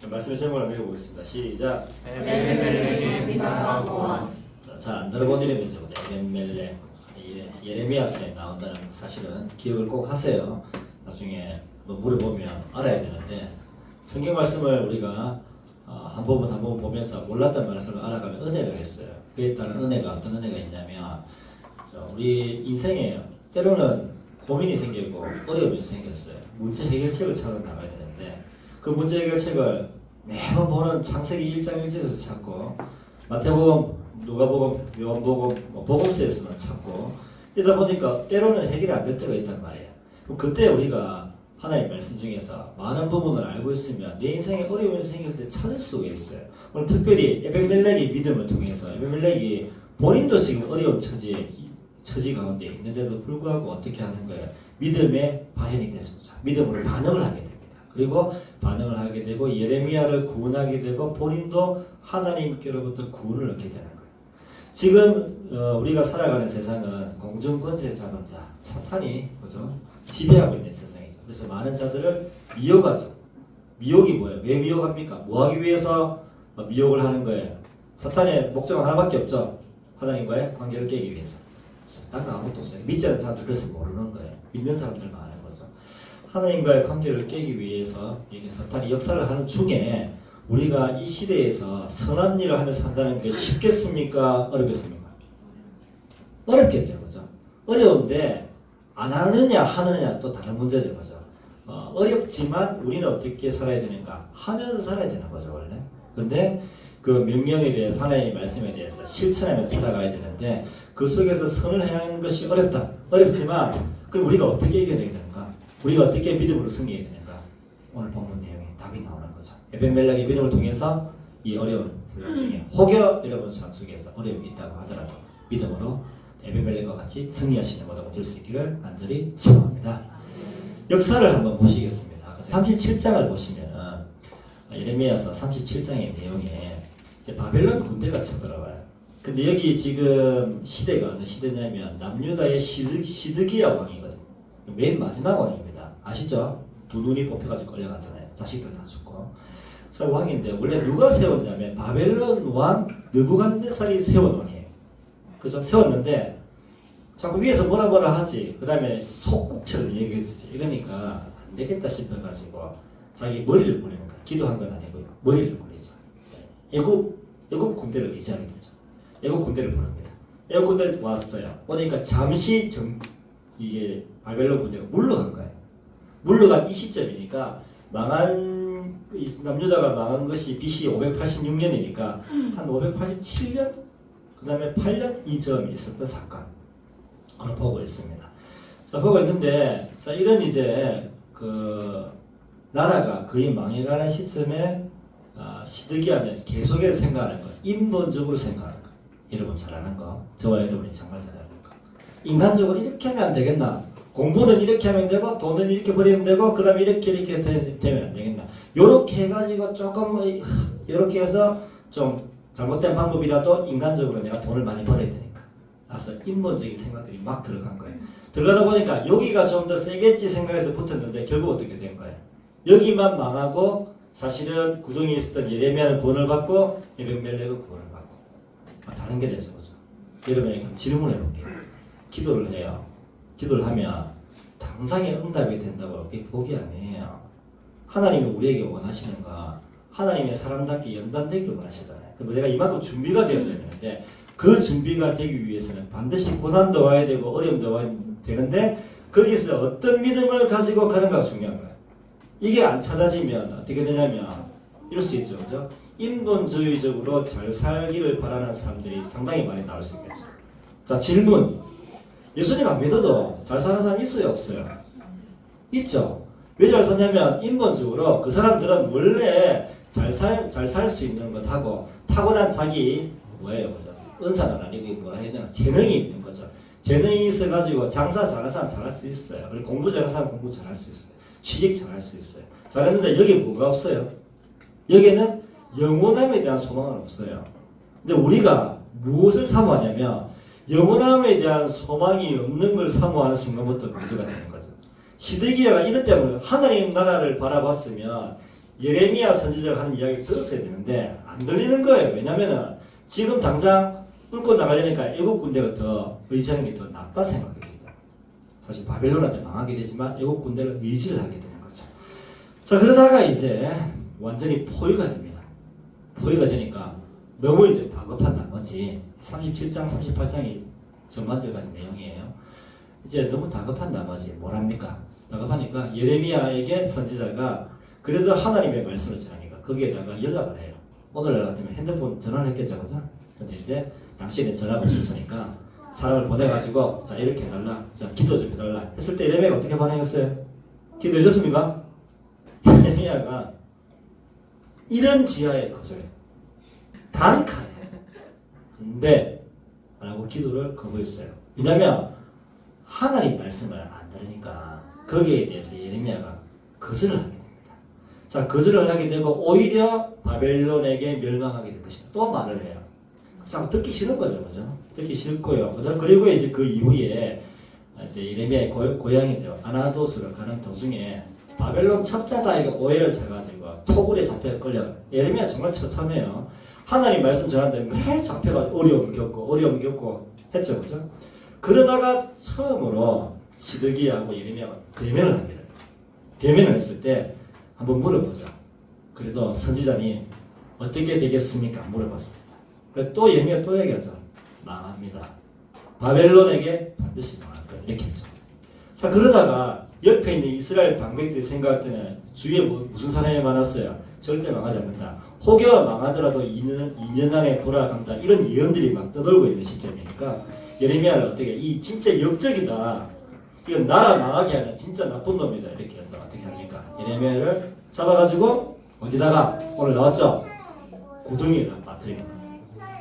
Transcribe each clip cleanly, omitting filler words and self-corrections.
말씀의 제목을 읽어보겠습니다. 시작. 에벤멜렉의 미사와 고한. 잘 안 들어본 이름이죠. 에벤멜렉. 예레미야서에 나온다는 사실은 기억을 꼭 하세요. 나중에 뭐 물어보면 알아야 되는데 성경 말씀을 우리가 한 부분 한 부분 보면서 몰랐던 말씀을 알아가면 은혜가 있어요. 그에 따른 은혜가 어떤 은혜가 있냐면 우리 인생에 때로는 고민이 생기고 어려움이 생겼어요. 문제 해결책을 찾아 나가야 되는데 그 문제 해결책을 매번 보는 창세기 1장 1절에서 찾고 마태복음, 누가복음, 요한복음, 복음서에서만 찾고 이러다 보니까 때로는 해결이 안 될 때가 있단 말이에요. 그때 우리가 하나님의 말씀 중에서 많은 부분을 알고 있으면 내 인생에 어려움이 생길 때 찾을 수가 있어요. 오늘 특별히 에벤멜렉의 믿음을 통해서 에벤멜렉이 본인도 지금 어려운 처지 가운데 있는데도 불구하고 어떻게 하는 거예요? 믿음의 발현이 됐습니다. 믿음으로 반응을 하게 됩니다. 그리고 반응을 하게 되고 예레미야를 구원하게 되고 본인도 하나님께로부터 구원을 얻게 되는 거예요. 지금 우리가 살아가는 세상은 공중권세 잡은 자, 사탄이 그죠? 지배하고 있는 세상이죠. 그래서 많은 자들을 미혹하죠. 미혹이 뭐예요? 왜 미혹합니까? 뭐 하기 위해서 미혹을 하는 거예요? 사탄의 목적은 하나밖에 없죠. 하나님과의 관계를 깨기 위해서. 딴 거 아무것도 없어요. 믿지 않는 사람들 그래서 모르는 거예요. 믿는 사람들만 아는 거죠. 하나님과의 관계를 깨기 위해서 이게 사탄이 역사를 하는 중에 우리가 이 시대에서 선한 일을 하며 산다는 게 쉽겠습니까? 어렵겠습니까? 어렵겠죠. 그죠? 어려운데 안 하느냐 하느냐 또 다른 문제죠. 그죠? 어렵지만 우리는 어떻게 살아야 되는가? 하면서 살아야 되는 거죠. 원래. 근데 그 명령에 대해서 하나님의 말씀에 대해서 실천하면서 살아가야 되는데 그 속에서 선을 행하는 것이 어렵다. 어렵지만 그럼 우리가 어떻게 이겨내야 되는가? 우리가 어떻게 믿음으로 승리해야 되는가? 오늘 본문 내용에 답이 나오는 거죠. 에벤멜렉의 믿음을 통해서 이 어려운 세상 중에 혹여 여러분 삶 속에서 어려움이 있다고 하더라도 믿음으로 에벤멜렉과 같이 승리하시는 모두가 될 수 있기를 간절히 소망합니다. 역사를 한번 보시겠습니다. 37장을 보시면 예레미야서 37장의 내용에 이제 바벨론 군대가 쳐들어와요. 근데 여기 지금 시대가 어느 시대냐면 남유다의 시드기야 왕이거든요. 맨 마지막 왕입니다. 아시죠? 두 눈이 뽑혀가지고 끌려갔잖아요. 자식들 다 죽고. 자, 왕인데 원래 누가 세웠냐면 바벨론 왕 느부갓네살이 세운 왕이에요. 그죠? 세웠는데 자꾸 위에서 뭐라 하지. 그 다음에 속국처럼 얘기했지. 이러니까 안 되겠다 싶어가지고 자기 머리를 보내는 거야. 기도한 건 아니고요. 머리를 보내죠. 애국 군대를 의지하게 되죠. 애국 군대를 보냅니다. 애국 군대 왔어요. 오니까 잠시 이게 바벨론 군대가 물러간 거예요. 물러간 이 시점이니까 남유다가 망한 것이 BC 586년이니까 한 587년 그 다음에 8년 이전에 있었던 사건 오늘 보고 있습니다. 자, 보고 있는데 자, 이런 이제 그 나라가 거의 망해가는 시점에 시드기야는 계속해서 생각하는 거, 인본적으로 생각하는 거. 여러분 잘 아는 거, 저와 여러분이 정말 잘 아는 거. 인간적으로 이렇게 하면 안 되겠나? 공부는 이렇게 하면 되고, 돈은 이렇게 버리면 되고, 그 다음에 이렇게 되면 안 되겠나? 요렇게 해가지고 조금, 요렇게 해서 좀 잘못된 방법이라도 인간적으로 내가 돈을 많이 벌어야 되니까. 그래서 인본적인 생각들이 막 들어간 거예요. 들어가다 보니까 여기가 좀 더 세겠지 생각해서 붙었는데 결국 어떻게 된 거예요? 여기만 망하고 사실은 구덩이에 있었던 예레미야는 구원을 받고 에벤멜렉은 구원을 받고 다른 게 되죠. 그죠? 여러분에게 질문해 볼게요. 기도를 해요. 기도를 하면 당장에 응답이 된다고 그렇게 포기 아니에요. 하나님이 우리에게 원하시는 거 하나님의 사람답게 연단되기를 원하시잖아요. 그럼 내가 이만큼 준비가 되어야 되는데 그 준비가 되기 위해서는 반드시 고난도 와야 되고 어려움도 와야 되는데 거기서 어떤 믿음을 가지고 가는가가 중요한 거예요. 이게 안 찾아지면 어떻게 되냐면 이럴 수 있죠. 그죠? 인본주의적으로 잘 살기를 바라는 사람들이 상당히 많이 나올 수 있겠죠. 자, 질문. 예수님 안 믿어도 잘 사는 사람 있어요? 없어요? 있죠. 왜 잘 사냐면 인본적으로 그 사람들은 원래 잘 살 수 있는 것하고 타고난 자기 뭐예요? 그죠? 은사는 아니고 뭐라 해야 되나? 재능이 있는 거죠. 재능이 있어가지고 장사 잘하는 사람 잘할 수 있어요. 그리고 공부 잘하는 사람 공부 잘할 수 있어요. 취직 잘할 수 있어요. 잘했는데 여기 뭐가 없어요? 여기에는 영원함에 대한 소망은 없어요. 근데 우리가 무엇을 사모하냐면 영원함에 대한 소망이 없는 걸 사모하는 순간부터 문제가 되는 거죠. 시드기야가 이것 때문에 하나님 나라를 바라봤으면 예레미야 선지자가 하는 이야기를 들었어야 되는데 안 들리는 거예요. 왜냐면은 지금 당장 뚫고 나가려니까 애국 군대가 더 의지하는 게 더 낫다 생각해요. 사실 바벨론한테 망하게 되지만 애국 군대를 의지를 하게 되는 거죠. 자, 그러다가 이제 완전히 포위가 됩니다. 포위가 되니까 너무 이제 다급한 나머지 37장, 38장이 전반절 가진 내용이에요. 이제 너무 다급한 나머지 뭘 합니까? 다급하니까 예레미야에게 선지자가 그래도 하나님의 말씀을 전하니까 거기에다가 연락을 해요. 오늘날 같으면 핸드폰 전화를 했겠죠, 그죠? 근데 이제 당시에는 전화가 없었으니까 사람을 보내가지고 자 이렇게 해달라, 자 기도 좀 해달라 했을 때 예레미야가 어떻게 반응했어요? 기도해줬습니까? 예레미야가 이런 지하에 거절해. 단칼에 근데 라고 기도를 거부했어요. 왜냐면 하나님 말씀을 안 들으니까 거기에 대해서 예레미야가 거절을 하게 됩니다. 자, 거절을 하게 되고 오히려 바벨론에게 멸망하게 될 것이다. 또 말을 해요. 참 듣기 싫은 거죠, 그죠? 듣기 싫고요. 그리고 이제 그 이후에 이제 예레미야의 고향이죠. 아나도스로 가는 도중에 바벨론 첩자다 이거 오해를 사가지고 토굴에 잡혀 끌려. 예레미야 정말 처참해요. 하나님 말씀 전하는데 매일 잡혀가지고 어려움 겪고 했죠, 그죠? 그러다가 처음으로 시드기야하고 예레미야가 대면을 합니다. 대면을 했을 때 한번 물어보자. 그래도 선지자님 어떻게 되겠습니까? 물어봤습니다. 또 예레미야 또 얘기하죠. 망합니다. 바벨론에게 반드시 망할 거예요. 이렇게 했죠. 자, 그러다가 옆에 있는 이스라엘 방백들이 생각할 때는 주위에 무슨 사람이 많았어요? 절대 망하지 않는다. 혹여 망하더라도 2년 안에 돌아간다. 이런 예언들이 막 떠돌고 있는 시점이니까 예레미야를 어떻게 이 진짜 역적이다. 이건 나라 망하게 하는 진짜 나쁜 놈이다. 이렇게 해서 어떻게 합니까? 예레미야를 잡아가지고 어디다가 오늘 나왔죠? 구덩이에다 빠뜨립니다.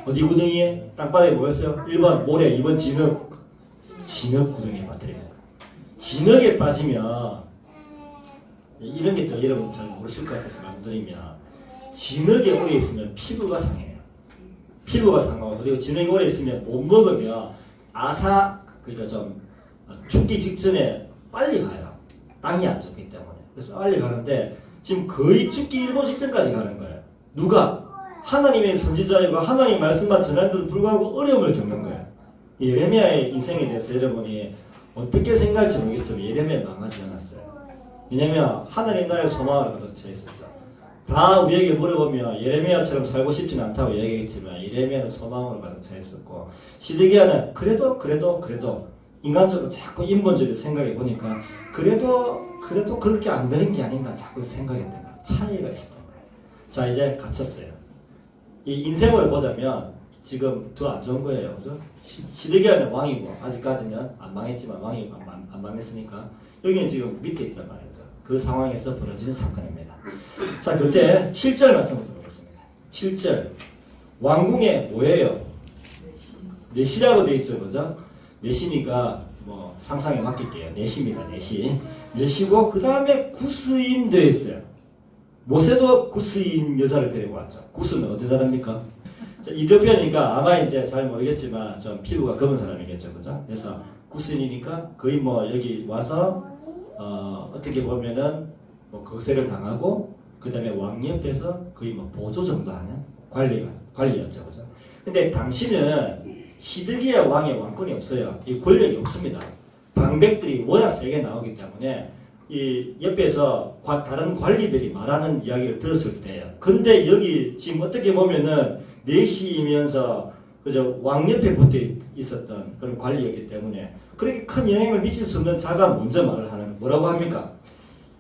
어디 구덩이에? 땅바닥에 뭐였어요? 1번 모래, 2번 진흙. 진흙 구덩이에 빠뜨립니다. 진흙에 빠지면 이런 게 또 여러분 잘 모르실 것 같아서 말씀드리면 진흙에 오래 있으면 피부가 상해요. 피부가 상하고 그리고 진흙에 오래 있으면 못 먹으면 그러니까 좀 죽기 직전에 빨리 가요. 땅이 안 좋기 때문에. 그래서 빨리 가는데 지금 거의 죽기 일보 직전까지 가는 거예요. 누가? 하나님의 선지자이고 하나님 말씀만 전하는데도 불구하고 어려움을 겪는 거예요. 예레미야의 인생에 대해서 여러분이 어떻게 생각할지 모르겠지만 예레미야 망하지 않았어요. 왜냐면 하나님 나라의 소망을 가득 차 있었죠. 다 우리에게 물어보면 예레미야처럼 살고 싶지는 않다고 얘기했지만 예레미야는 소망으로 가득 차 있었고 시드기야는 그래도 인간적으로 자꾸 인본적으로 생각해 보니까 그래도 그렇게 안 되는 게 아닌가 자꾸 생각했던 거예요. 차이가 있었던 거예요. 자, 이제 갇혔어요. 이 인생을 보자면 지금 더 안 좋은 거예요. 그죠? 시드기야는 왕이고 아직까지는 안 망했지만 왕이 안 망했으니까 여기는 지금 밑에 있단 말이죠. 그 상황에서 벌어지는 사건입니다. 자, 그때 7절 말씀을 드리겠습니다. 7절 왕궁에 뭐예요? 내시라고 되어 있죠. 그죠? 내시니까 뭐 상상에 맡길게요. 내시입니다. 내시고 그 다음에 구스인 되어 있어요. 모세도 구스인 여자를 데리고 왔죠. 구스는 어디 사람입니까? 이더피아니까 아마 이제 잘 모르겠지만 좀 피부가 검은 사람이겠죠. 그죠? 그래서 구스인이니까 거의 뭐 여기 와서 어떻게 보면은 뭐 거세를 당하고 그 다음에 왕 옆에서 거의 뭐 보조 정도 하는 관리였죠. 그죠? 근데 당시는 시드기야 왕의 왕권이 없어요. 이 권력이 없습니다. 방백들이 워낙 세게 나오기 때문에 이 옆에서 다른 관리들이 말하는 이야기를 들었을 때요. 근데 여기 지금 어떻게 보면은 내시이면서 그저 왕 옆에 붙어 있었던 그런 관리였기 때문에 그렇게 큰 영향을 미칠 수 없는 자가 먼저 말을 하는 뭐라고 합니까?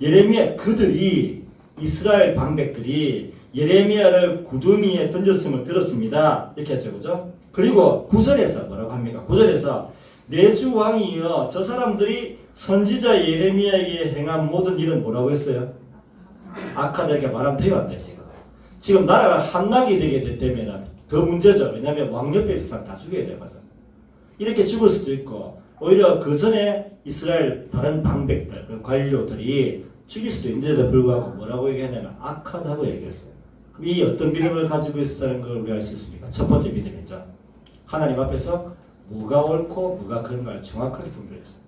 예레미야 그들이 이스라엘 방백들이 예레미야를 구덩이에 던졌음을 들었습니다. 이렇게 하죠, 그죠? 그리고 9절에서 뭐라고 합니까? 9절에서 내 주 왕이여 저 사람들이 선지자 예레미야에게 행한 모든 일은 뭐라고 했어요? 악하다 이렇게 말하면 돼요, 안 돼요, 지금 나라가 한락이 되게 되면 더 문제죠. 왜냐하면 왕 옆에 있는 사람 다 죽여야 되거든. 이렇게 죽을 수도 있고 오히려 그 전에 이스라엘 다른 방백들, 관료들이 죽일 수도 있는데도 불구하고 뭐라고 얘기하냐면 악하다고 얘기했어요. 그럼 이 어떤 믿음을 가지고 있었다는 걸 우리가 알 수 있습니까? 첫 번째 믿음이죠. 하나님 앞에서 뭐가 옳고 뭐가 그른가를 정확하게 분별했어요.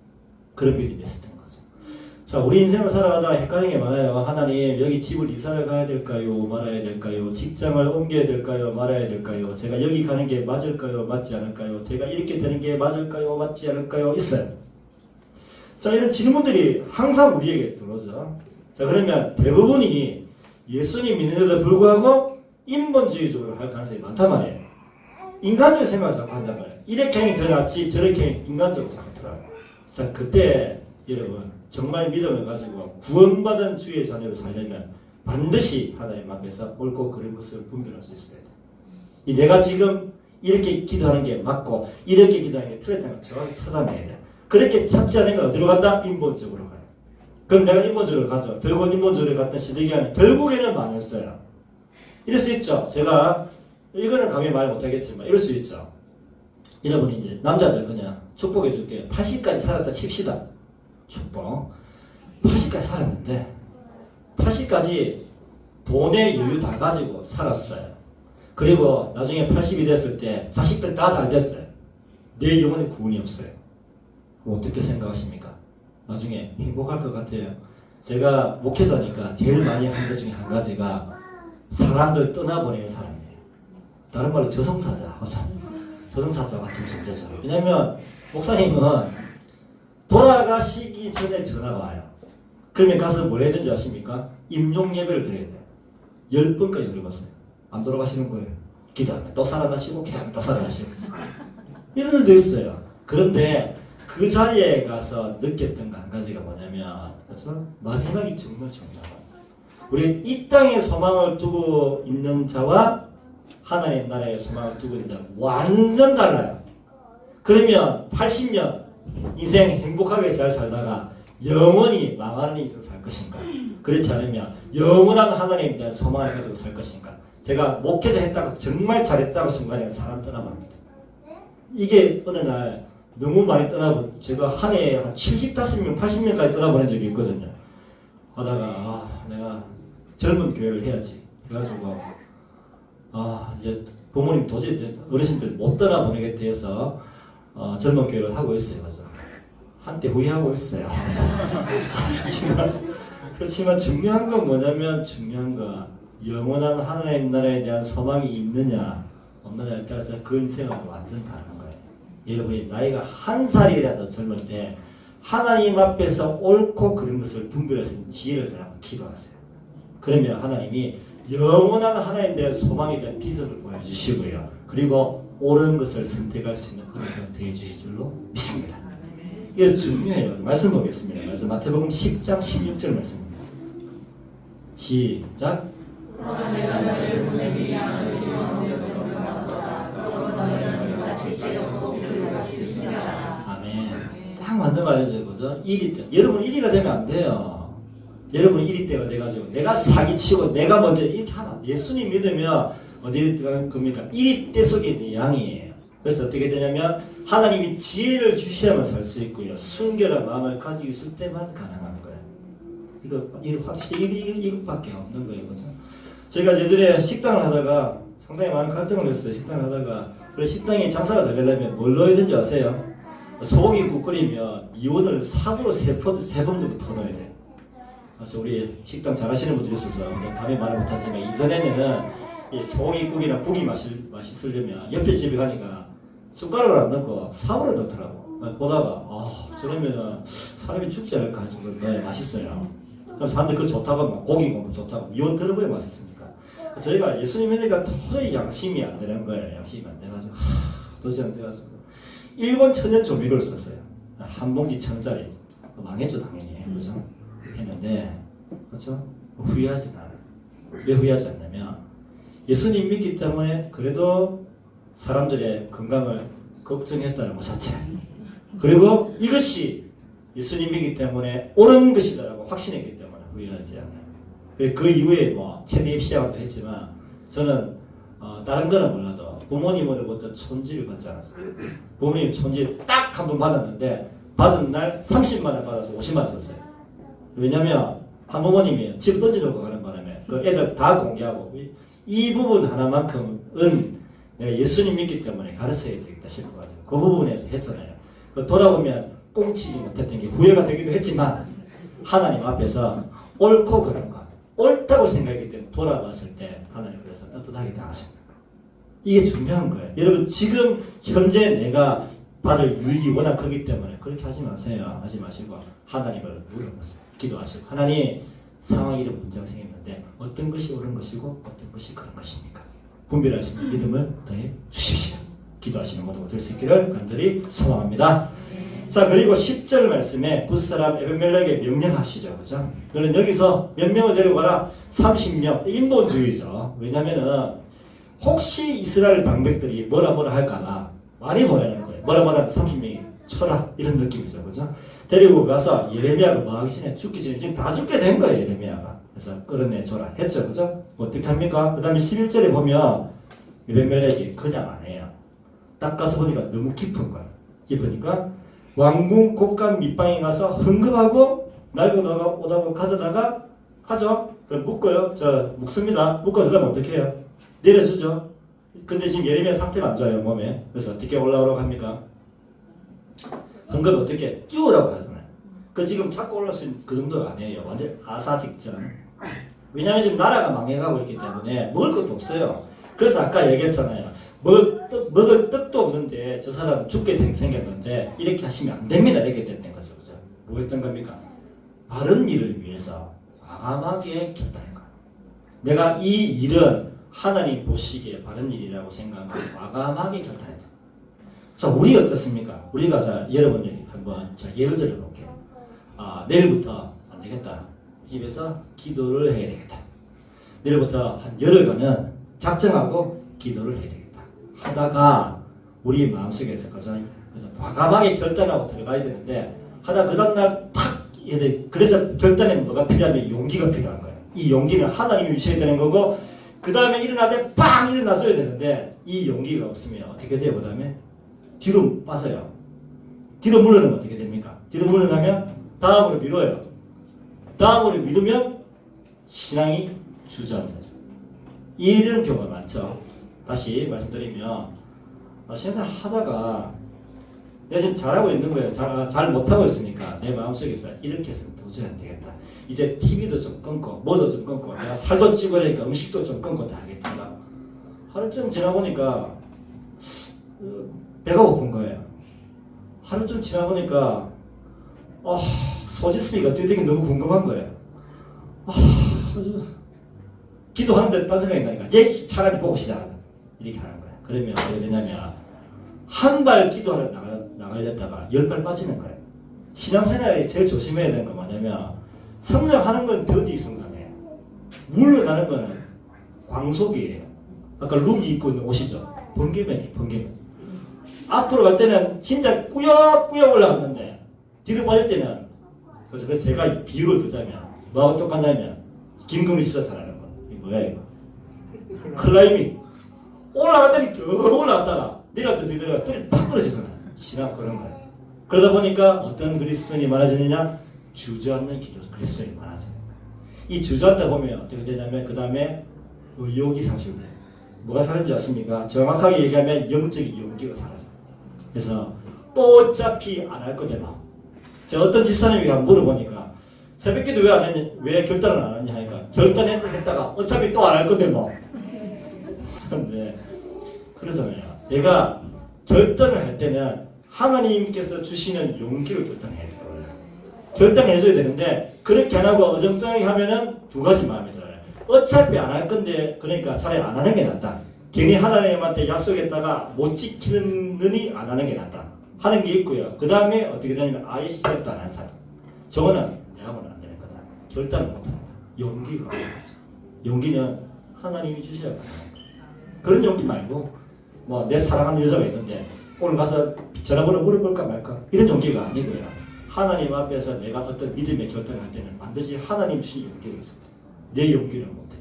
그런 믿음이 있었던 거죠. 자, 우리 인생을 살아가다 헷갈리는 게 많아요. 하나님, 여기 집을 이사를 가야 될까요? 말아야 될까요? 직장을 옮겨야 될까요? 말아야 될까요? 제가 여기 가는 게 맞을까요? 맞지 않을까요? 제가 이렇게 되는 게 맞을까요? 맞지 않을까요? 있어요. 자, 이런 질문들이 항상 우리에게 들어오죠. 자, 그러면 대부분이 예수님 믿는데도 불구하고 인본주의적으로 할 가능성이 많단 말이에요. 인간적인 생각을 자꾸 한단 말이에요. 이렇게 하는 게 더 낫지, 저렇게 하는 게 인간적으로 자꾸 들어요. 자, 그때 여러분 정말 믿음을 가지고 구원받은 주의 자녀로 살려면 반드시 하나님 앞에서 옳고 그른 것을 분별할 수 있어야 돼. 이 내가 지금 이렇게 기도하는 게 맞고 이렇게 기도하는 게 틀렸다는 걸 정확히 찾아내야 돼. 그렇게 찾지 않으면 어디로 간다? 인본적으로 가요. 그럼 내가 인본적으로 가죠. 결국 인본적으로 갔던 시대기간에 결국에는 망했어요. 이럴 수 있죠. 제가 이거는 감히 말 못하겠지만 이럴 수 있죠. 여러분이 이제 남자들 그냥 축복해 줄게요. 80까지 살았다 칩시다. 축복. 80까지 살았는데 80까지 돈의 여유 다 가지고 살았어요. 그리고 나중에 80이 됐을 때 자식들 다 잘 됐어요. 내 영혼에 구원이 없어요. 어떻게 생각하십니까? 나중에 행복할 것 같아요. 제가 목회자니까 제일 많이 한 것 중에 한 가지가 사람들 떠나보내는 사람이에요. 다른 말로 저승사자. 저승사자 같은 존재죠. 왜냐면 목사님은 돌아가시기 전에 전화가 와요. 그러면 가서 뭘 해야 되는지 아십니까? 임종 예배를 드려야 돼요. 10번까지 들어봤어요. 안 돌아가시는 거예요. 기도하면 또 살아나시고 기도하면 또 살아나시고 이런 일도 있어요. 그런데 그 자리에 가서 느꼈던 거 한 가지가 뭐냐면 그렇죠? 마지막이 정말 중요하다. 우리 이 땅에 소망을 두고 있는 자와 하나님 나라에 소망을 두고 있는 자는 완전 달라요. 그러면 80년 인생 행복하게 잘 살다가 영원히 망하는 인생 살 것인가? 그렇지 않으면 영원한 하나님에 대한 소망을 가지고 살 것인가? 제가 목회자 했다고 정말 잘했다고 순간에 사람 떠나봅니다. 이게 어느 날 너무 많이 떠나고 제가 한 해에 한 75명, 80명까지 떠나보낸 적이 있거든요. 하다가 내가 젊은 교회를 해야지 그래가지고 이제 부모님 도저히 어르신들 못 떠나보내겠다 해서 젊은 교회를 하고 있어요. 그래서 한때 후회하고 있어요. 그렇지만 중요한 건 뭐냐면 중요한 건 영원한 하나님 나라에 대한 소망이 있느냐 없느냐에 따라서 그 인생은 완전 다른 거예요. 여러분이 나이가 한 살이라도 젊을 때 하나님 앞에서 옳고 그른 것을 분별할 수 있는 지혜를 달라고 기도하세요. 그러면 하나님이 영원한 하나님에 대한 소망에 대한 비전을 보여주시고요. 그리고 옳은 것을 선택할 수 있는 은혜가 되어주실 줄로 믿습니다. 이게 중요해요. 말씀 보겠습니다. 말씀 마태복음 10장 16절 말씀입니다. 시작. 내가 너를 보내기 위하여 같이 지었고 같이 숨겨라. 아멘. 딱 맞는 말이죠. 그죠? 1위 때. 여러분 1위가 되면 안 돼요. 여러분 1위 때가 돼가지고 내가 사기치고 내가 먼저 이렇게 하면 예수님 믿으면 어디 가는 겁니까? 1위 때 속에 있는 양이에요. 그래서 어떻게 되냐면 하나님이 지혜를 주셔야만 살 수 있고요. 순결한 마음을 가지고 있을 때만 가능한 거예요. 이거 확실히 이것밖에 없는 거예요. 그죠? 제가 예전에 식당을 하다가 상당히 많은 갈등을 했어요. 식당을 하다가 그래 식당이 장사가 잘 되려면 뭘 넣어야 되는지 아세요? 소고기 국 끓이면 미원을 사도로 3번 정도 퍼넣어야 돼요. 그래서 우리 식당 잘하시는 분들이 있어서 감히 말을 못하지만 이전에는 이 소고기국이나 국이 맛있으려면 옆에 집에 가니까 숟가락을 안 넣고 사우를 넣더라고. 보다가 저러면 사람이 죽지 않을까 해서 넣어야 맛있어요. 그럼 사람들이 그거 좋다고 막 고기 먹으면 좋다고 미원 들어보야 맛있습니까? 저희가 예수님 믿으니까 도저히 양심이 안 되는 거예요. 양심이 안 돼가지고 도저히 안 돼가지고 일본 천연 조미료를 썼어요. 한 봉지 1,000원짜리 망했죠 당연히. 그렇죠? 했는데 그렇죠? 후회하지 않아요. 왜 후회하지 않냐면 예수님 믿기 때문에 그래도 사람들의 건강을 걱정했다는 것 자체. 그리고 이것이 예수님이기 때문에 옳은 것이다라고 확신했기 때문에 후회하지 않아요. 그 이후에 뭐 체대 입시학도 했지만 저는 다른 거는 몰라도 부모님으로부터 촌지를 받지 않았어요. 부모님 촌지 딱 한 번 받았는데 받은 날 30만 원 받아서 50만 원 썼어요. 왜냐면 한 부모님이 집 던지려고 가는 바람에 그 애들 다 공개하고 이 부분 하나만큼은 내가 예수님 믿기 때문에 가르쳐야 되겠다 싶어가지고 그 부분에서 했잖아요. 돌아보면 꽁치지 못했던 게 후회가 되기도 했지만 하나님 앞에서 옳고 그른 것, 옳다고 생각했기 때문에 돌아봤을 때 하나님 그래서 떳떳하게 당하십니다. 이게 중요한 거예요. 여러분 지금 현재 내가 받을 유익이 워낙 크기 때문에 그렇게 하지 마세요. 하지 마시고 하나님을 물어보세요. 기도하시고 하나님 상황이 이런 문제가 생겼는데 어떤 것이 옳은 것이고 어떤 것이 그런 것입니까? 분별할 수 있는 믿음을 더해 주십시오. 기도하시는 모두가 될 수 있기를 간절히 소망합니다. 자, 그리고 10절 말씀에 붓사람 에벤멜렉에게 명령하시죠. 그죠? 너는 여기서 몇 명을 데려가라? 30명. 인본주의죠. 왜냐면은 혹시 이스라엘 방백들이 뭐라 할까봐 많이 보내는 거예요. 뭐라 30명이 쳐라. 이런 느낌이죠. 그죠? 데리고 가서 예레미야가 뭐 하기 전에 죽기 전에 지금 다 죽게 된 거예요. 예레미야가. 그래서 끌어내줘라 했죠. 그죠? 어떻게 합니까? 그 다음에 11절에 보면 에벤멜렉이 그냥 안 해요. 딱 가서 보니까 너무 깊은 거예요. 깊으니까 왕궁 곡간 밑방에 가서 흥금하고 날고 오다고 가져다가 하죠. 묶어요. 저 묶습니다. 묶어서 그다음 어떻게 해요? 내려주죠. 근데 지금 예레미야 상태가 안 좋아요. 몸에. 그래서 어떻게 올라오라고 합니까? 흥금 어떻게 끼우라고 하잖아요. 그 지금 자꾸 올라올 수 있는 그 정도가 아니에요. 완전 아사 직전. 왜냐하면 지금 나라가 망해가고 있기 때문에 먹을 것도 없어요. 그래서 아까 얘기했잖아요. 먹을 떡도 없는데 저 사람 죽게 생겼는데 이렇게 하시면 안 됩니다. 이렇게 됐던 거죠. 그죠? 뭐 했던 겁니까? 바른 일을 위해서 과감하게 결단한 거예요. 내가 이 일은 하나님 보시기에 바른 일이라고 생각하고 과감하게 결단했다. 자, 우리 어떻습니까? 우리가 자, 여러분들이 한번 자, 예를 들어 볼게요. 내일부터 안 되겠다. 집에서 기도를 해야 되겠다. 내일부터 한 열흘간은 작정하고 기도를 해야 되겠다. 하다가 우리 마음속에서 그래서 과감하게 결단하고 들어가야 되는데 하다 그 다음날 탁 그래서 결단에 뭐가 필요하면 용기가 필요한 거예요. 이 용기는 하나님이 주셔야 되는 거고 그 다음에 일어날 때 빵 일어나줘야 되는데 이 용기가 없으면 어떻게 돼요? 그 다음에 뒤로 빠져요. 뒤로 물러나면 어떻게 됩니까? 뒤로 물러나면 다음으로 미뤄요. 다음으로 미루면 신앙이 주저앉아요. 이런 경우가 많죠. 다시 말씀드리면 신앙생활 하다가 내가 지금 잘하고 있는 거예요. 잘 못하고 있으니까 내 마음속에서 이렇게 해서는 도저히 안 되겠다. 이제 TV도 좀 끊고 뭐도 좀 끊고 내가 살도 찌고 그러니까 음식도 좀 끊고 다 하겠다. 하루쯤 지나보니까 배가 고픈 거예요. 하루쯤 지나보니까 소지섭이가 어떻게 되긴 너무 궁금한 거예요. 기도하는데 딴 생각이 나니까 이제 차라리 보고 시작하자. 이렇게 하는 거예요. 그러면 어떻게 되냐면 한 발 기도하러 나가려다가 10발 빠지는 거예요. 신앙생활에 제일 조심해야 되는 건 뭐냐면 성장하는 건 더디 성장해요. 물러나는 거는 광속이에요. 아까 룩이 입고 있는 옷이죠. 번개맨이. 앞으로 갈 때는 진짜 꾸역꾸역 올라갔는데 뒤로 빠질 때는 그래서 제가 비유를 두자면 뭐하고 똑같냐면 김금리 수사 잘하는 거. 이게 뭐야 이거? 클라이밍. 올라갈 때는 쭉 올라갔다가 내려갈 때 내려갈 팍 떨어지잖아요. 신앙 그런 거예요. 그러다 보니까 어떤 그리스도인이 많아지느냐? 주저앉는 그리스도인이 많아져요. 이 주저앉다 보면 어떻게 되냐면 그 다음에 의욕이 상실돼요. 뭐가 사라진지 아십니까? 정확하게 얘기하면 영적인 용기가 사라져요. 그래서 어차피 안 할 거잖아. 제가 어떤 집사님이 물어보니까 새벽기도 왜 안 했냐, 왜 결단을 안 했냐 하니까 결단했다가 어차피 또 안 할 건데 뭐. 그런데 그러잖아요. 내가 결단을 할 때는 하나님께서 주시는 용기를 결단해야 돼요. 결단해줘야 되는데 그렇게 안 하고 어정쩡하게 하면은 두 가지 마음이 들어요. 어차피 안 할 건데 그러니까 차라리 안 하는 게 낫다. 괜히 하나님한테 약속했다가 못 지키느니 안 하는 게 낫다. 하는 게 있고요. 그 다음에 어떻게 되냐면 아예 시작도 안 한 사람. 저거는 내가 보면 안 되는 거다. 결단을 못 한다. 용기가 없는 거죠. 용기는 하나님이 주셔야 합니다. 그런 용기 말고 뭐 내 사랑하는 여자가 있는데 오늘 가서 전화번호 물어볼까 말까 이런 용기가 아니고요. 하나님 앞에서 내가 어떤 믿음의 결단을 할 때는 반드시 하나님 주신 용기가 있습니다. 내 용기를 못해.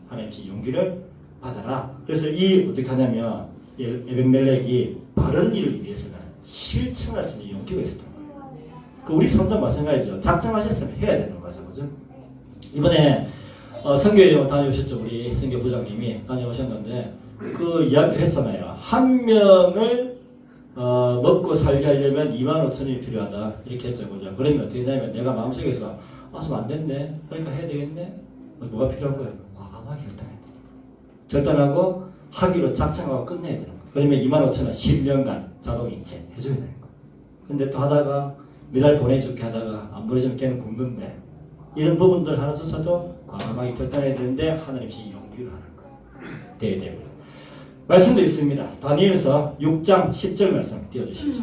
하나님 주신 용기를 받아라. 그래서 이 어떻게 하냐면 에벤멜렉이 바른 일을 위해서는 실천할 수 있는 용기가 있었던 거예요. 그 우리 성도 마찬가지죠. 작정하셨으면 해야 되는 거죠. 그죠? 이번에 선교여행 다녀오셨죠. 우리 선교부장님이 다녀오셨는데 그 이야기를 했잖아요. 한 명을 먹고 살게 하려면 25,000원이 필요하다. 이렇게 했죠. 그죠? 그러면 어떻게 되냐면 내가 마음속에서 좀 안 됐네. 그러니까 해야 되겠네. 뭐가 필요한 거예요? 과감하게 결단해야 돼. 결단하고 하기로 작정하고 끝내야 되는 거예요. 그러면 25,000원 10년간 자동 인체 해줘야 되는 거예요. 근데 또 하다가 매달 보내줄게 하다가 안 보내주면 걔는 굶는데 이런 부분들 하나조차도 과감하게 결단해야 되는데 하나님이 용기를 하는 거예요. 돼야 되고요. 말씀도 있습니다. 다니엘서 6장 10절 말씀 띄워주시죠.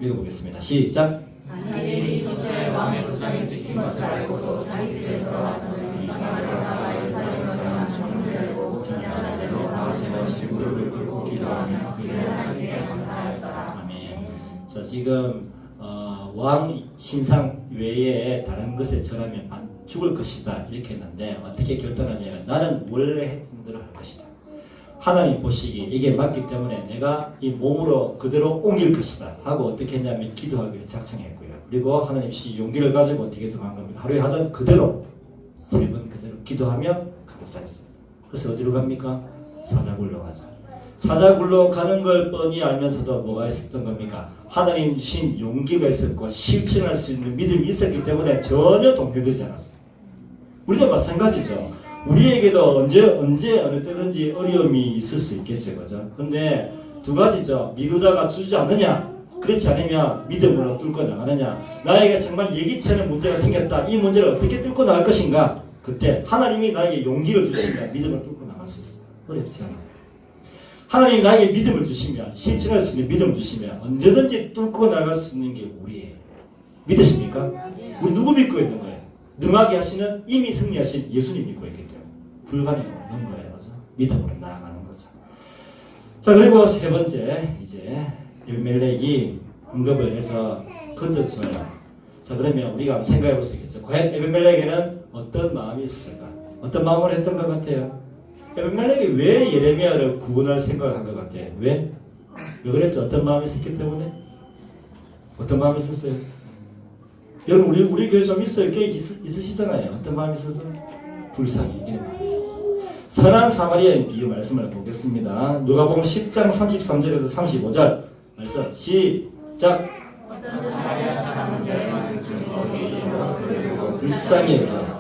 읽어보겠습니다. 시작. 다니엘이 조사의 왕의 도장에 찍힌 것을 알고도 자기 집에 돌아와서는 방향을 나가 예루살렘을 향한 정문을 열고 전자는 대로 바울세번 무릎을 꿇고 기도하며 그의 하나님께 감사하였더라. 아멘. 자, 지금 왕 신상 외에 다른 것에 절하면 죽을 것이다 이렇게 했는데 어떻게 결단하냐면 나는 원래 했던 대로 할 것이다. 하나님 보시기 이게 맞기 때문에 내가 이 몸으로 그대로 옮길 것이다 하고 어떻게 했냐면 기도하기를 작정했고요. 그리고 하나님이 용기를 가지고 어떻게 들어간 겁니다. 하루에 하던 그대로 3번 그대로 기도하며 감사했어요. 그래서 어디로 갑니까? 사자굴로 가자. 사자굴로 가는 걸 뻔히 알면서도 뭐가 있었던 겁니까? 하나님 주신 용기가 있었고 실천할 수 있는 믿음이 있었기 때문에 전혀 동요되지 않았어요. 우리도 마찬가지죠. 우리에게도 언제 어느 때든지 어려움이 있을 수 있겠죠, 그죠? 근데 두 가지죠. 미루다가 주지 않느냐, 그렇지 않으면 믿음으로 뚫고 나가느냐. 나에게 정말 예기치 않은 문제가 생겼다. 이 문제를 어떻게 뚫고 나갈 것인가? 그때 하나님이 나에게 용기를 주시면 믿음을 뚫고 나갈 수 있어요. 어렵지 않아요. 하나님이 나에게 믿음을 주시면, 실천할 수 있는 믿음을 주시면 언제든지 뚫고 나갈 수 있는 게 우리예요. 믿으십니까? 우리 누구 믿고 있는 거예요? 능하게 하시는 이미 승리하신 예수님 믿고 있기 때문에 불가능이 없는 거예요. 그죠? 믿음으로 나아가는 거죠. 자, 그리고 세 번째 이제 에벤멜렉이 언급을 해서 건졌어요. 자, 그러면 우리가 생각해 볼 수 있겠죠. 과연 에벤멜렉에는 어떤 마음이 있을까? 어떤 마음을 했던 것 같아요? 에벤멜렉이 왜 예레미야를 구원할 생각을 한 것 같아요? 왜? 왜 그랬죠? 어떤 마음이 있었기 때문에? 어떤 마음이 있었어요? 여러분 우리 교회 좀 있어요. 꽤 있으시잖아요. 어떤 마음이 있어서? 불쌍히 여기는 마음이 있었어요. 선한 사마리아인 비유 말씀을 보겠습니다. 누가복음 10장 33절에서 35절 말씀 시작. 어떤 사마리아 사람은 열망을 주고 이르러 그를 보고 불쌍히 여겨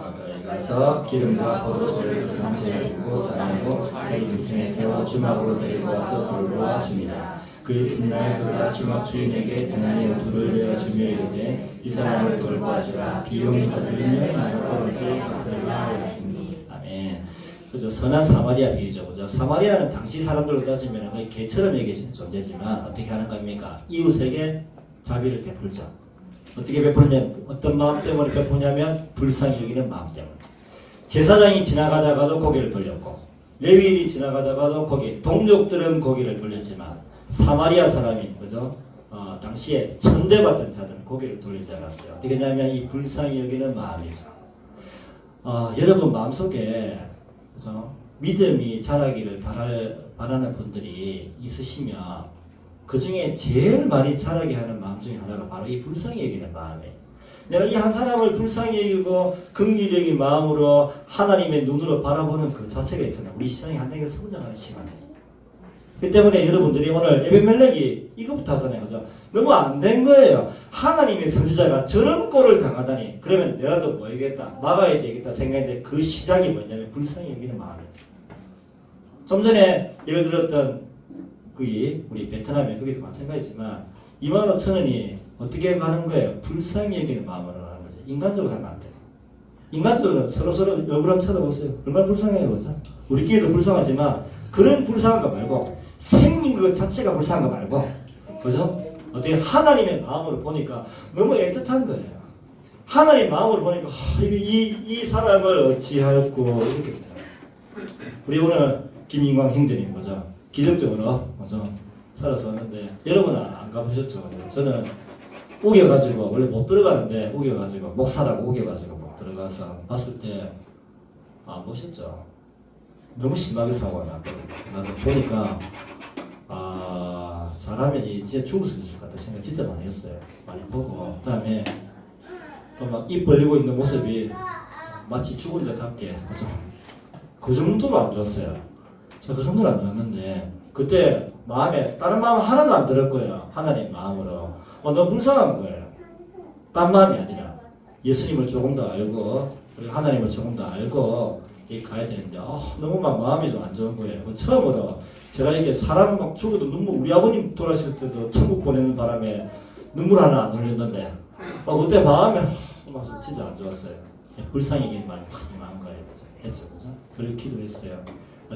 가서 기름과 포도주를 상시에 두고 싸매고 자기 짐승에 태워 주막으로 데리고 와서 돌보아 줍니다. 그의 훗날 그가 주막 주인에게 대나리의 돌을 내어 주며 이르되 이 사람을 돌보아 주라. 비용이 더 들리면 나도 그렇게 갚으리라 하였으니. 아멘. 그죠. 선한 사마리아 비유죠. 그죠. 사마리아는 당시 사람들로 따지면 거의 개처럼 여겨지는 존재지만 어떻게 하는 겁니까? 이웃에게 자비를 베풀죠. 어떻게 베푸느냐면 어떤 마음 때문에 베푸냐면 불쌍히 여기는 마음 때문에. 제사장이 지나가다가도 고개를 돌렸고 레위인이 지나가다가도 동족들은 고개를 돌렸지만 사마리아 사람이 그죠? 당시에 천대받던 자들은 고개를 돌리지 않았어요. 어떻게 하냐면 이 불쌍히 여기는 마음이죠. 여러분 마음속에 그죠? 믿음이 자라기를 바라는 분들이 있으시면 그 중에 제일 많이 자라게 하는 마음 중에 하나가 바로 이 불쌍히 여기는 마음이에요. 내가 이 한 사람을 불쌍히 여기고 긍휼적인 마음으로 하나님의 눈으로 바라보는 그 자체가 있잖아요. 우리 시장이 한 단계 성장하는 시간이에요. 그 때문에 여러분들이 오늘 에벤멜렉이 이것부터 하잖아요. 그죠? 너무 안 된 거예요. 하나님의 선지자가 저런 꼴을 당하다니 그러면 내라도 뭐 해야겠다 막아야 되겠다 생각했는데 그 시작이 뭐냐면 불쌍히 여기는 마음이었어요. 좀 전에 예를 들었던 거기 우리 베트남에 거기도 마찬가지지만 25,000원이 어떻게 가는 거예요? 불쌍히 여기는 마음으로 하는 거죠. 인간적으로 하면 안 돼요. 인간적으로 서로 얼굴 한번 쳐다보세요. 얼마나 불쌍해요. 그죠? 우리끼리도 불쌍하지만 그런 불쌍한 거 말고 생긴 것 자체가 불쌍한 거 말고 그죠? 어떻게 하나님의 마음으로 보니까 너무 애틋한 거예요. 하나님의 마음으로 보니까 이 사람을 어찌하였고 이렇게 우리 오늘 김인광 행전인 거죠. 기적적으로 그죠? 살아서 왔는데 여러분은 안 가보셨죠? 저는 우겨가지고 원래 못 들어가는데 우겨가지고 목사라고 우겨가지고 못 들어가서 봤을 때 안 보셨죠? 너무 심하게 사고가 났거든요. 그래서 보니까 잘하면 진짜 죽을 수 있을 것 같은 생각 진짜 많이 했어요. 많이 보고 그다음에 또 막 입 벌리고 있는 모습이 마치 죽은 자답게 그죠? 그 정도로 안 좋았어요. 저 그 정도로 안 좋았는데 그때 마음에 다른 마음 하나도 안 들었고요. 하나님 마음으로 너무 불쌍한 거예요. 딴 마음이 아니라 예수님을 조금 더 알고 그리고 하나님을 조금 더 알고 이렇게 가야 되는데 너무 막 마음이 좀 안 좋은 거예요. 처음으로 제가 이게 사람 막 죽어도 눈물 우리 아버님 돌아가실 때도 천국 보내는 바람에 눈물 하나 안 흘렸는데 그때 마음이 막 진짜 안 좋았어요. 불쌍히 많이 임한 거예요. 했죠, 그죠? 그렇게 기도했어요.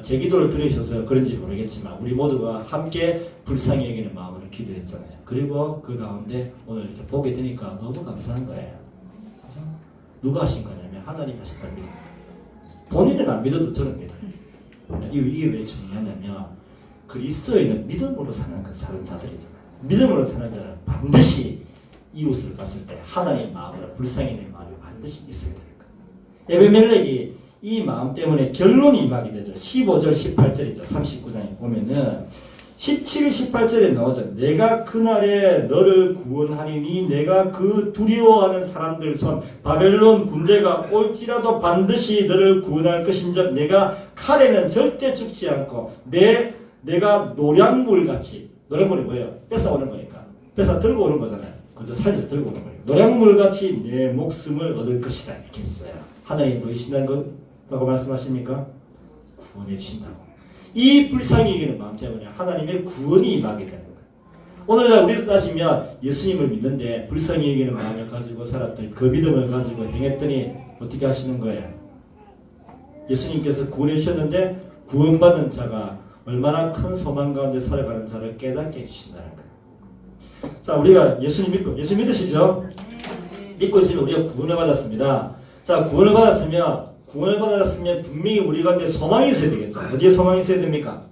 제 기도를 들으셔서 그런지 모르겠지만 우리 모두가 함께 불쌍히 여기는 마음으로 기도했잖아요. 그리고 그 가운데 오늘 이렇게 보게 되니까 너무 감사한 거예요. 그죠? 누가 하신 거냐면 하나님 하셨답니다. 본인은 안 믿어도 저는 믿어요. 이게 왜 중요하냐면 그리스도인은 믿음으로 사는 자들이잖아요. 믿음으로 사는 자는 반드시 이웃을 봤을 때 하나님 마음으로 불쌍히 내 마음이 반드시 있어야 되는 거예요. 에베멜렉이 이 마음 때문에 결론이 임하게 되죠. 15절 18절이죠. 39장에 보면은 17, 18절에 나오죠. 내가 그날에 너를 구원하리니 내가 그 두려워하는 사람들 손 바벨론 군대가 올지라도 반드시 너를 구원할 것인즉 내가 칼에는 절대 죽지 않고 내가 노량물같이 노량물이 뭐예요? 뺏어오는 거니까 뺏어 들고 오는 거잖아요. 그저 살려서 들고 오는 거예요. 노량물같이 내 목숨을 얻을 것이다 이렇게 했어요. 하나님 보이신다는 거라고 말씀하십니까? 구원해 주신다고. 이 불쌍히 여기는 마음 때문에 하나님의 구원이 임하게 되는 거예요. 오늘날 우리도 따지면 예수님을 믿는데 불쌍히 여기는 마음을 가지고 살았더니 그 믿음을 가지고 행했더니 어떻게 하시는 거예요? 예수님께서 구원해 주셨는데 구원받은 자가 얼마나 큰 소망 가운데 살아가는 자를 깨닫게 해주신다는 거예요. 자, 우리가 예수님 믿으시죠? 믿고 있으면 우리가 구원을 받았습니다. 자, 구원을 받았으면 분명히 우리 가운데 소망이 있어야 되겠죠. 어디에 소망이 있어야 됩니까?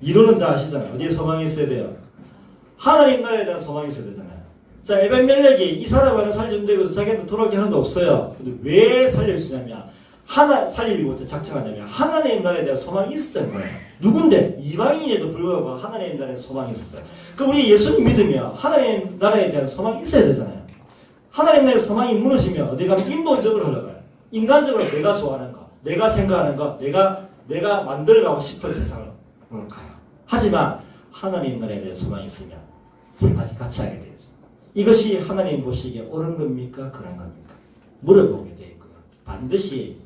이론은 다 아시잖아요. 어디에 소망이 있어야 돼요? 하나님 나라에 대한 소망이 있어야 되잖아요. 자, 에벤멜렉이 이 사람을 살려준다고 해서 자기한테 돌아올 게 하나도 없어요. 근데 왜 살려주냐면 살리지 못해 작정하냐면 하나님 나라에 대한 소망이 있었던 거예요. 누군데? 이방인에도 불구하고 하나님 나라에 소망이 있었어요. 그럼 우리 예수님 믿으면 하나님 나라에 대한 소망이 있어야 되잖아요. 하나님 나라의 소망이 무너지면 어디 가면 인본적으로 흘러가요. 인간적으로 내가 좋아하는 거, 내가 생각하는 거, 내가 만들어가고 싶은 세상으로 가요. 하지만 하나님 나라에 대한 소망이 있으면 세 가지 같이 하게 되어 있어요. 이것이 하나님 보시기에 옳은 겁니까? 그런 겁니까? 물어보게 되어 있고요. 반드시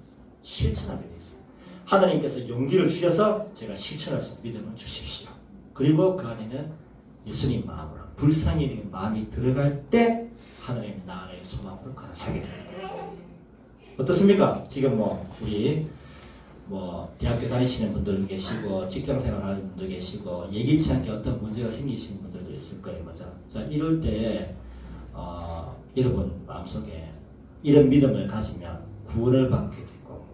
실천하게 되어 있어요. 하나님께서 용기를 주셔서 제가 실천할 수 있는 믿음을 주십시오. 그리고 그 안에는 예수님 마음으로 불쌍히 여기는 마음이 들어갈 때 하나님 나라의 소망으로 가득차게 됩니다. 어떻습니까? 지금 우리 대학교 다니시는 분들 계시고 직장생활 하는 분들 계시고 예기치 않게 어떤 문제가 생기시는 분들도 있을 거예요. 맞아. 자, 이럴 때 여러분 마음속에 이런 믿음을 가지면 구원을 받게 되고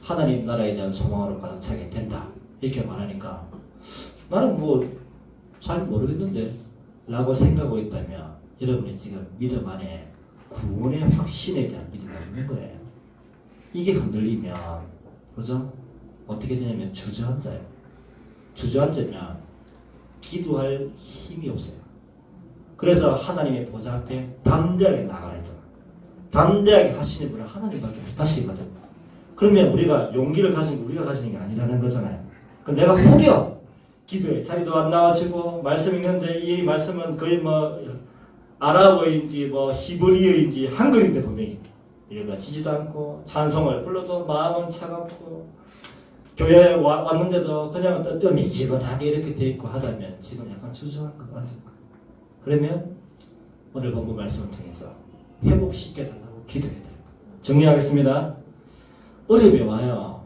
하나님 나라에 대한 소망으로 가득 차게 된다. 이렇게 말하니까 나는 잘 모르겠는데 라고 생각하고 있다면 여러분이 지금 믿음 안에 구원의 확신에 대한 믿음이 없는 거예요. 이게 흔들리면 그죠? 어떻게 되냐면 주저앉아요. 주저앉으면 기도할 힘이 없어요. 그래서 하나님의 보좌 앞에 담대하게 나가라 했잖아. 담대하게 하시는 분은 하나님밖에 못하시거든. 그러면 우리가 용기를 가지고 우리가 가지는 게 아니라는 거잖아요. 그럼 내가 혹여 기도에 자리도 안 나와지고 말씀 읽는데 이 말씀은 거의 아랍어인지 히브리어인지 한글인데 분명히 읽어지지도 않고 찬송을 불러도 마음은 차갑고 교회에 왔는데도 그냥 떠미지근하게 이렇게 돼 있고 하다면 지금 약간 주저할 것 같습니다. 그러면 오늘 본문 말씀을 통해서 회복시켜 달라고 기도해야 돼요. 정리하겠습니다. 어려움이 와요.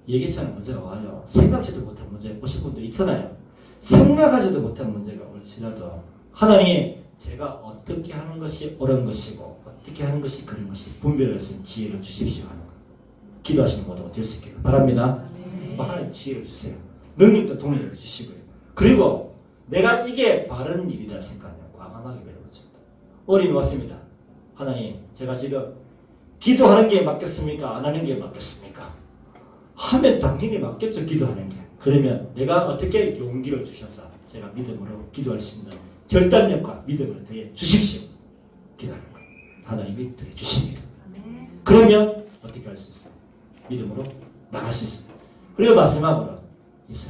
예기치 않은 문제가 와요. 생각지도 못한 문제 오실 분도 있잖아요. 생각하지도 못한 문제가 올지라도 하나님 제가 어떻게 하는 것이 옳은 것이고 어떻게 하는 것이 그런 것이 분별할 수 있는 지혜를 주십시오 하는 거. 기도하시는 모두가 될 수 있기를 바랍니다. 하나님 지혜를 주세요. 능력도 동력도 주시고요. 그리고 내가 이게 바른 일이다 생각하면 과감하게 외워집니다. 어려움이 왔습니다. 하나님 제가 지금 기도하는 게 맞겠습니까? 안 하는 게 맞겠습니까? 하면 당연히 맞겠죠. 기도하는 게. 그러면 내가 어떻게 용기를 주셔서 제가 믿음으로 기도할 수 있는 결단력과 믿음을 더해 주십시오. 기도하는 거예요. 하나님이 더해 주십니다. 그러면 어떻게 할 수 있어요? 믿음으로 나갈 수 있습니다. 그리고 마지막으로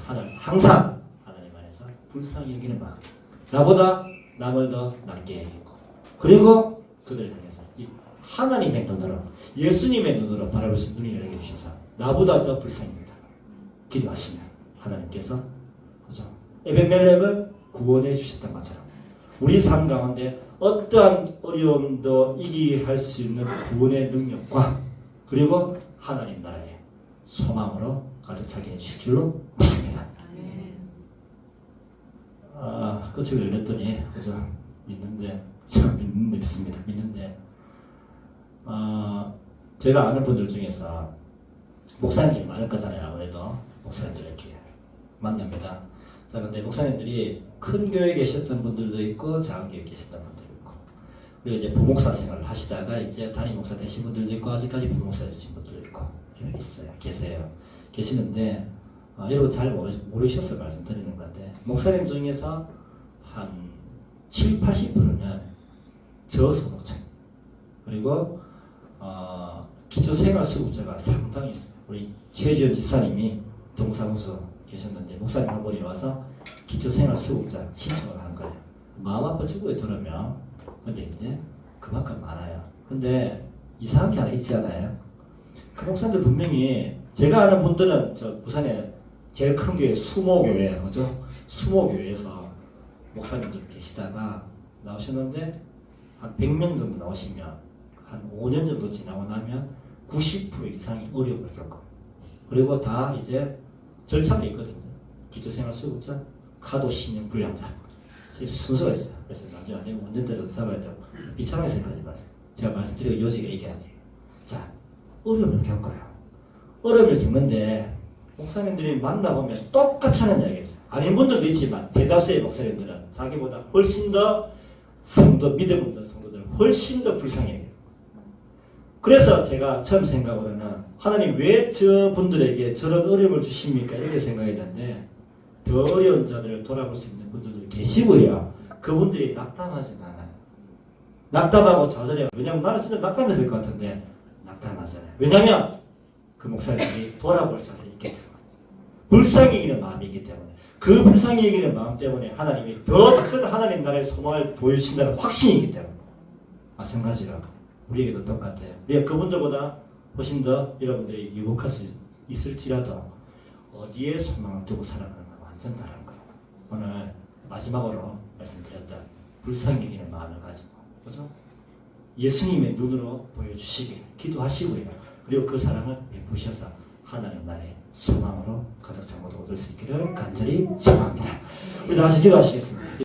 하나님 항상 하나님 안에서 불쌍히 여기는 마음, 나보다 남을 더 낫게 여기고 그리고 그들을 향해서 하나님의 눈으로 예수님의 눈으로 바라볼 수 있는 눈이 열게 주셔서 나보다 더 불쌍입니다. 기도하시면 하나님께서 그죠? 에벤멜렉을 구원해 주셨던 것처럼 우리 삶 가운데 어떠한 어려움도 이기게 할 수 있는 구원의 능력과 그리고 하나님 나라의 소망으로 가득 차게 해주실 줄로 믿습니다. 끝을 열렸더니 그래서 믿는데 믿습니다. 믿는데 제가 아는 분들 중에서 목사님들이 많을 거잖아요. 아무래도 목사님들 이렇게 만납니다. 자, 근데 목사님들이 큰 교회에 계셨던 분들도 있고 작은 교회에 계셨던 분들도 있고 그리고 이제 부목사 생활을 하시다가 이제 담임 목사 되신 분들도 있고 아직까지 부목사 되신 분들도 있고 계시는데 여러분 잘 모르셔서 말씀드리는 건데 목사님 중에서 한 7, 80%는 저소득층 그리고 기초생활수급자가 상당히 있어요. 우리 최지원 지사님이 동사무소 계셨는데 목사님 한 분이 와서 기초생활수급자 신청을 한 거예요. 마음 아파 죽어에 들으면 근데 이제 그만큼 많아요. 근데 이상한 게 하나 있지 않아요? 그 목사님들 분명히 제가 아는 분들은 저 부산에 제일 큰 교회 수모교회 그죠? 수모교회에서 목사님들 계시다가 나오셨는데 한 100명 정도 나오시면 한 5년 정도 지나고 나면 90% 이상이 어려움을 겪어요. 그리고 다 이제 절차가 있거든요. 기초생활수급자, 카도 신용 불량자 순서가 있어요. 그래서 나중에 안 되면 운전대도 잡아야 되고 비참하게 생각하지 마세요. 제가 말씀드리고 요지가 이게 아니에요. 자, 어려움을 겪어요. 어려움을 겪는데 목사님들이 만나보면 똑같이 하는 이야기가 있어요. 아닌 분들도 있지만 대다수의 목사님들은 자기보다 훨씬 더 믿음 없는 성도들 훨씬 더 불쌍해요. 그래서 제가 처음 생각으로는 하나님 왜 저분들에게 저런 어려움을 주십니까? 이렇게 생각했는데 더 어려운 자들을 돌아볼 수 있는 분들도 계시고요. 그분들이 낙담하진 않아요. 낙담하고 좌절해요. 왜냐하면 나는 진짜 낙담했을 것 같은데 낙담하잖아요. 왜냐하면 그 목사님이 돌아볼 자들이 있기 때문에 불쌍히 여기는 마음이 있기 때문에 그 불쌍히 여기는 마음 때문에 하나님이 더 큰 하나님 나라의 소망을 보여주신다는 확신이 있기 때문에 마찬가지로 우리에게도 똑같아요. 우리가 그분들보다 훨씬 더 여러분들이 유복할 수 있을지라도 어디에 소망을 두고 살아가는 건 완전 다른 거예요. 오늘 마지막으로 말씀드렸던 불쌍히 여기는 마음을 가지고 그죠? 예수님의 눈으로 보여주시길 기도하시고요. 그리고 그 사랑을 베푸셔서 하나님 나라의 소망으로 가득 찬 것을 얻을 수 있기를 간절히 소망합니다. 우리 다시 기도하시겠습니다.